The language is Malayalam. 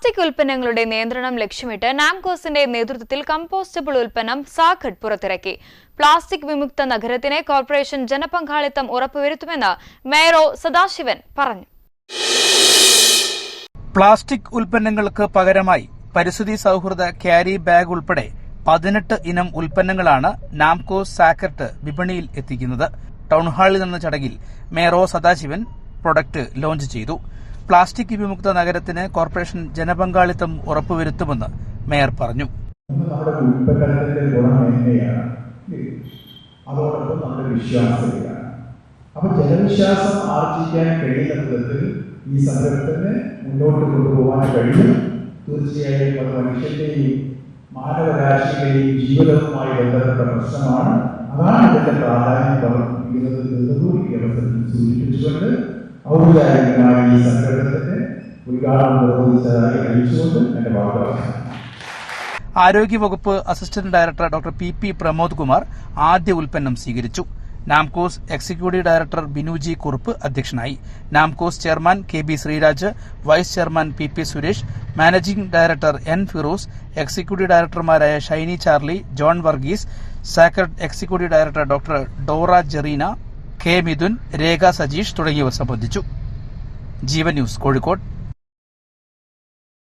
പ്ലാസ്റ്റിക് ഉൽപ്പന്നങ്ങളുടെ നിയന്ത്രണം ലക്ഷ്യമിട്ട് നാംകോസിന്റെ നേതൃത്വത്തിൽ കമ്പോസ്റ്റബിൾ ഉൽപ്പന്നം സാഖഡ് പുറത്തിറക്കി. പ്ലാസ്റ്റിക് വിമുക്ത നഗരത്തിന് കോർപ്പറേഷൻ ജനപങ്കാളിത്തം ഉറപ്പുവരുത്തുമെന്ന് മേയർ സദാശിവൻ പറഞ്ഞു. പ്ലാസ്റ്റിക് ഉൽപ്പന്നങ്ങൾക്ക് പകരമായി പരിസ്ഥിതി സൌഹൃദ ക്യാരി ബാഗ് ഉൾപ്പെടെ 18 ഇനം ഉൽപ്പന്നങ്ങളാണ് നാംകോസ് സാക്കർട്ട് വിപണിയിൽ എത്തിക്കുന്നത്. ടൌൺഹാളിൽ നടന്ന ചടങ്ങിൽ മേയർ സദാശിവൻ പ്രൊഡക്റ്റ് ലോഞ്ച് ചെയ്തു. പ്ലാസ്റ്റിക് വിമുക്ത നഗരത്തിന് കോർപ്പറേഷൻ ജനപങ്കാളിത്തം ഉറപ്പുവരുത്തുമെന്ന് മേയർ പറഞ്ഞു. നമ്മുടെ ഉൽപ്പന്നത്തിന്റെ ഗുണമേന്മയാണ്, അതോടൊപ്പം നമ്മുടെ വിശ്വാസത്തിലാണ്. അപ്പൊ ജനവിശ്വാസം ആർജിക്കാൻ കഴിയുന്ന വിധത്തിൽ ഈ സംരംഭത്തിന് മുന്നോട്ട് കൊണ്ടുപോകാൻ കഴിയും. തീർച്ചയായും അത് മനുഷ്യന്റെയും മാനവരാശിയുടെയും ജീവിതവുമായി ബന്ധപ്പെട്ട പ്രശ്നമാണ്. അതാണ് ഇതിന്റെ പ്രാധാന്യം പറഞ്ഞിരിക്കുന്നത് കൂടി അവസരത്തിൽ സൂചിപ്പിച്ചുകൊണ്ട് ഔപചാരികമായി ഈ സംരംഭത്തിന്റെ ഉദ്ഘാടനം നിർവഹിച്ചതായി അറിയിച്ചുകൊണ്ട് എന്റെ വാക്കുകൾ. ആരോഗ്യവകുപ്പ് assistant director doctor P Pramod Kumar ആദ്യ ഉൽപ്പന്നം സ്വീകരിച്ചു. നാംകോസ് എക്സിക്യൂട്ടീവ് ഡയറക്ടർ ബിനുജി കുറുപ്പ് അധ്യക്ഷനായി. Namcos chairman K B Sreeraj, vice chairman P Suresh, managing director N Firoz, executive ഡയറക്ടർമാരായ ഷൈനി ചാർലി, ജോൺ വർഗീസ്, സാക്കർട്ട് executive director doctor Dora Jerina, K Mithun, Rekha Sajeesh തുടങ്ങിയവർ സംബന്ധിച്ചു. ജീവൻ ന്യൂസ്, കോഴിക്കോട്.